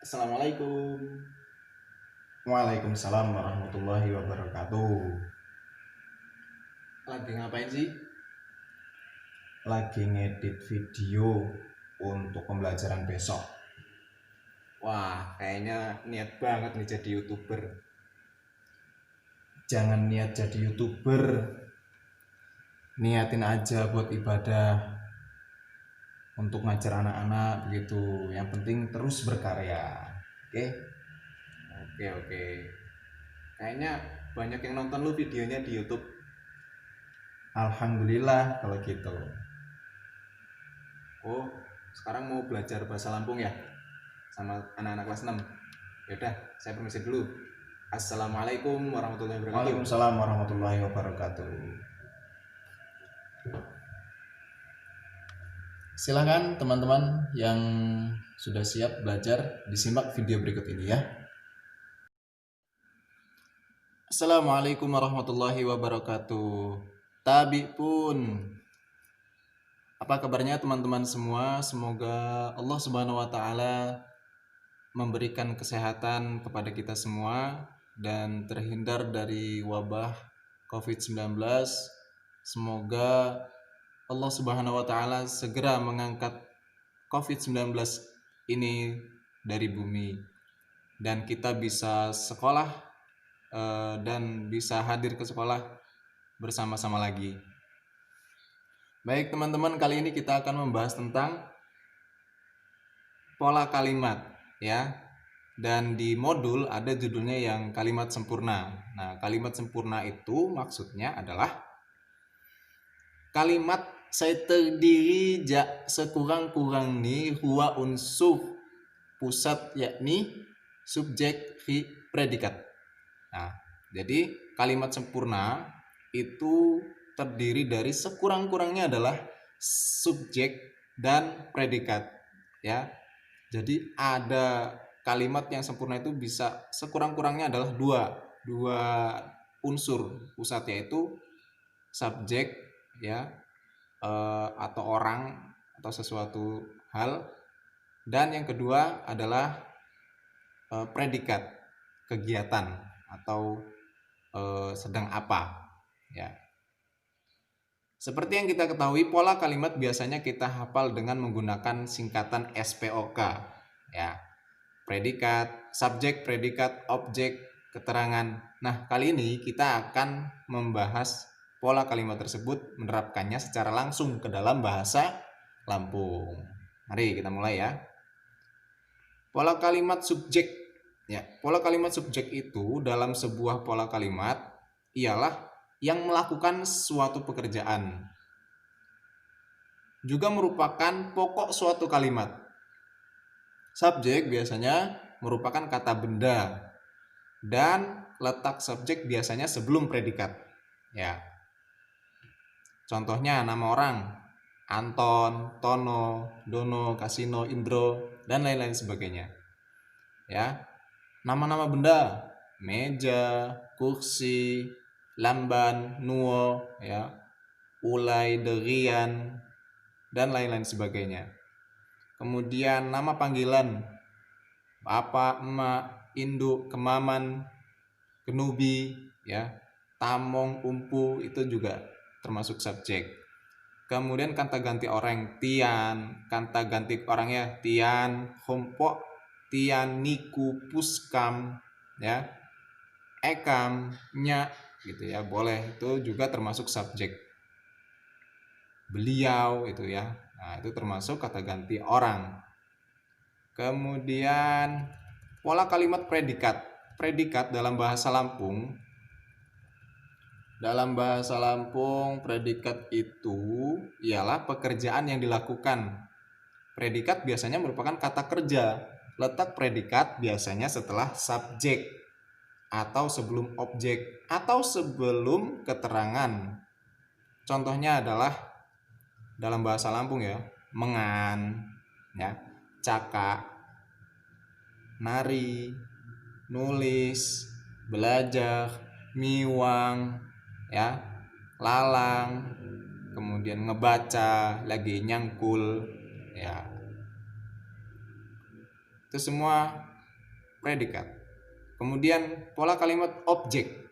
Assalamualaikum. Waalaikumsalam warahmatullahi wabarakatuh. Lagi ngapain sih? Lagi ngedit video untuk pembelajaran besok. Wah, kayaknya niat banget nih jadi YouTuber. Jangan niat jadi YouTuber. Niatin aja buat ibadah, untuk ngajar anak-anak begitu. Yang penting terus berkarya. Oke? Oke. Kayaknya banyak yang nonton lu videonya di YouTube. Alhamdulillah kalau gitu. Oh, sekarang mau belajar bahasa Lampung ya? Sama anak-anak kelas 6. Yaudah, saya permisi dulu. Assalamualaikum warahmatullahi wabarakatuh. Waalaikumsalam warahmatullahi wabarakatuh. Silakan teman-teman yang sudah siap belajar, disimak video berikut ini ya. Assalamualaikum warahmatullahi wabarakatuh. Tabi pun. Apa kabarnya teman-teman semua? Semoga Allah Subhanahu wa taala memberikan kesehatan kepada kita semua dan terhindar dari wabah COVID-19. Semoga Allah Subhanahu wa taala segera mengangkat COVID-19 ini dari bumi dan kita bisa sekolah dan bisa hadir ke sekolah bersama-sama lagi. Baik teman-teman, kali ini kita akan membahas tentang pola kalimat ya. Dan di modul ada judulnya yang kalimat sempurna. Nah, kalimat sempurna itu maksudnya adalah kalimat saya terdiri sekurang-kurangnya huwa unsur pusat yakni subjek predikat. Nah, jadi kalimat sempurna itu terdiri dari sekurang-kurangnya adalah subjek dan predikat ya. Jadi ada kalimat yang sempurna itu bisa sekurang-kurangnya adalah dua unsur pusat, yaitu subjek ya atau orang atau sesuatu hal, dan yang kedua adalah predikat kegiatan atau sedang apa ya. Seperti yang kita ketahui, pola kalimat biasanya kita hafal dengan menggunakan singkatan SPOK ya. Predikat, subjek, predikat, objek, keterangan. Nah, kali ini kita akan membahas pola kalimat tersebut, menerapkannya secara langsung ke dalam bahasa Lampung. Mari kita mulai ya. Pola kalimat subjek ya. Pola kalimat subjek itu dalam sebuah pola kalimat ialah yang melakukan suatu pekerjaan. Juga merupakan pokok suatu kalimat. Subjek biasanya merupakan kata benda dan letak subjek biasanya sebelum predikat. Ya. Contohnya nama orang, Anton, Tono, Dono, Kasino, Indro, dan lain-lain sebagainya. Ya. Nama-nama benda, meja, kursi, lamban, nuo, ya, ulai, derian, dan lain-lain sebagainya. Kemudian nama panggilan, bapak, emak, induk, kemaman, kenubi, ya, tamong, umpu, itu juga termasuk subjek. Kemudian kata ganti orang, tian, kata ganti orangnya tian, hompok, tian, niku, puskam, ya, ekam, nyak, gitu ya, boleh, itu juga termasuk subjek. Beliau itu ya, nah itu termasuk kata ganti orang. Kemudian pola kalimat predikat. Predikat dalam bahasa Lampung, predikat itu ialah pekerjaan yang dilakukan. Predikat biasanya merupakan kata kerja. Letak predikat biasanya setelah subjek atau sebelum objek atau sebelum keterangan. Contohnya adalah dalam bahasa Lampung ya, mengan, ya, cakak, nari, nulis, belajar, miwang, ya, lalang, kemudian ngebaca, lagi nyangkul, ya. Itu semua predikat. Kemudian pola kalimat objek.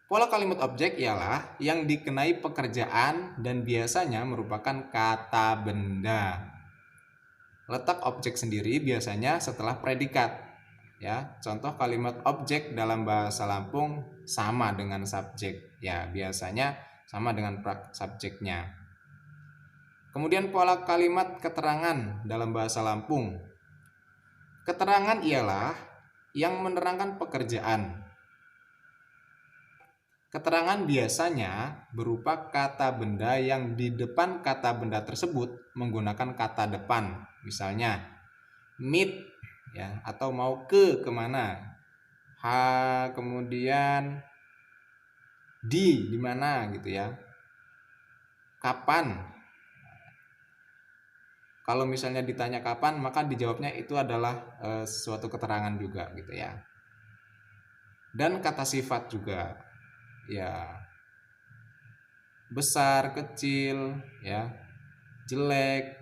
Pola kalimat objek ialah yang dikenai pekerjaan dan biasanya merupakan kata benda. Letak objek sendiri biasanya setelah predikat. Ya, contoh kalimat objek dalam bahasa Lampung sama dengan subjek. Ya, biasanya sama dengan subjeknya. Kemudian pola kalimat keterangan dalam bahasa Lampung. Keterangan ialah yang menerangkan pekerjaan. Keterangan biasanya berupa kata benda yang di depan kata benda tersebut menggunakan kata depan. Misalnya, meet, ya, atau mau ke kemana. Kemudian di mana gitu ya. Kapan. Kalau misalnya ditanya kapan, maka dijawabnya itu adalah suatu keterangan juga gitu ya. Dan kata sifat juga. Ya, besar, kecil, ya, jelek,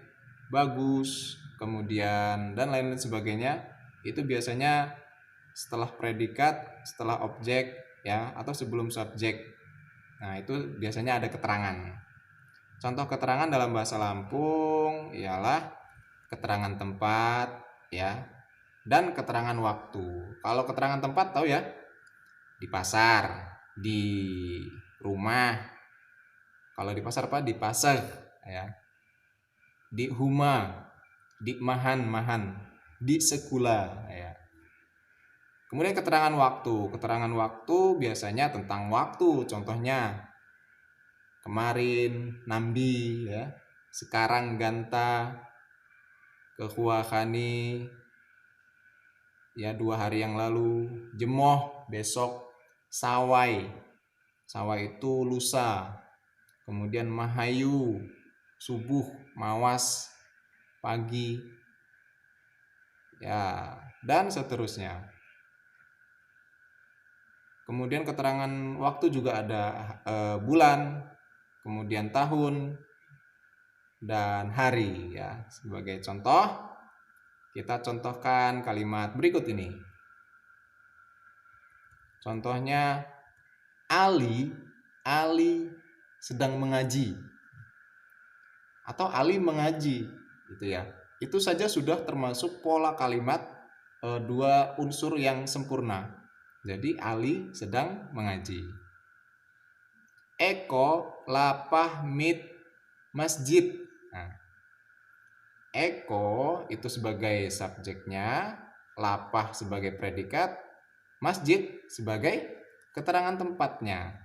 bagus, kemudian dan lain sebagainya, itu biasanya setelah predikat, setelah objek, ya, atau sebelum subjek. Nah, itu biasanya ada keterangan. Contoh keterangan dalam bahasa Lampung ialah keterangan tempat, ya, dan keterangan waktu. Kalau keterangan tempat tahu ya, di pasar, di rumah. Kalau di pasar apa? Di pasar, ya. Di huma, di mahan, di sekolah, ya. Kemudian keterangan waktu. Keterangan waktu biasanya tentang waktu. Contohnya kemarin, nambi, ya. Sekarang ganta, kehuakani, ya 2 hari yang lalu, jemoh besok, sawai. Sawai itu lusa. Kemudian mahayu, subuh, mawas, pagi. Ya, dan seterusnya. Kemudian keterangan waktu juga ada bulan, kemudian tahun, dan hari, ya. Sebagai contoh, kita contohkan kalimat berikut ini. Contohnya, Ali sedang mengaji. Atau Ali mengaji, gitu ya. Itu saja sudah termasuk pola kalimat 2 unsur yang sempurna. Jadi Ali sedang mengaji. Eko lapah mit masjid. Nah, Eko itu sebagai subjeknya, lapah sebagai predikat, masjid sebagai keterangan tempatnya,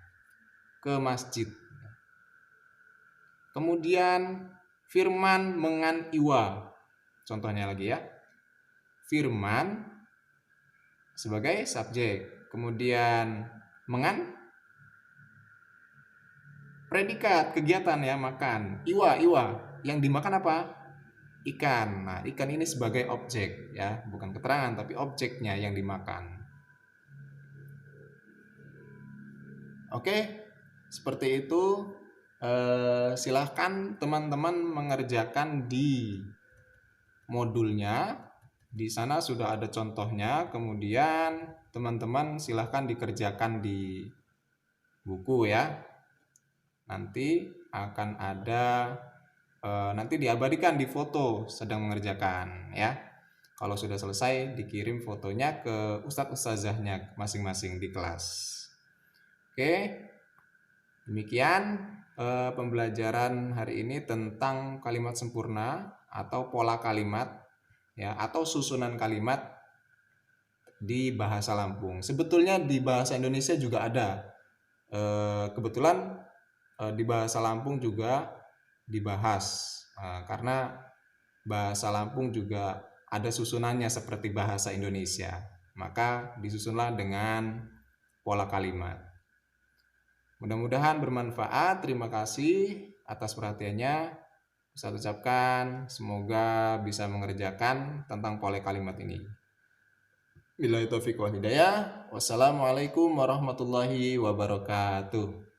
ke masjid. Kemudian Firman mengan iwa. Contohnya lagi ya. Firman sebagai subjek. Kemudian mengan predikat kegiatan ya, makan. Iwa. Yang dimakan apa? Ikan. Nah, ikan ini sebagai objek ya, bukan keterangan tapi objeknya yang dimakan. Oke, seperti itu. Silahkan teman-teman mengerjakan di modulnya. Di sana sudah ada contohnya. Kemudian teman-teman silahkan dikerjakan di buku ya. Nanti akan ada nanti diabadikan di foto sedang mengerjakan ya. Kalau sudah selesai dikirim fotonya ke ustadz ustazahnya masing-masing di kelas. Oke, demikian pembelajaran hari ini tentang kalimat sempurna atau pola kalimat ya, atau susunan kalimat di bahasa Lampung. Sebetulnya di bahasa Indonesia juga ada. Kebetulan di bahasa Lampung juga dibahas karena bahasa Lampung juga ada susunannya seperti bahasa Indonesia. Maka disusunlah dengan pola kalimat. Mudah-mudahan bermanfaat. Terima kasih atas perhatiannya. Saya ucapkan semoga bisa mengerjakan tentang pola kalimat ini. Billahi taufiq wal hidayah. Wassalamualaikum warahmatullahi wabarakatuh.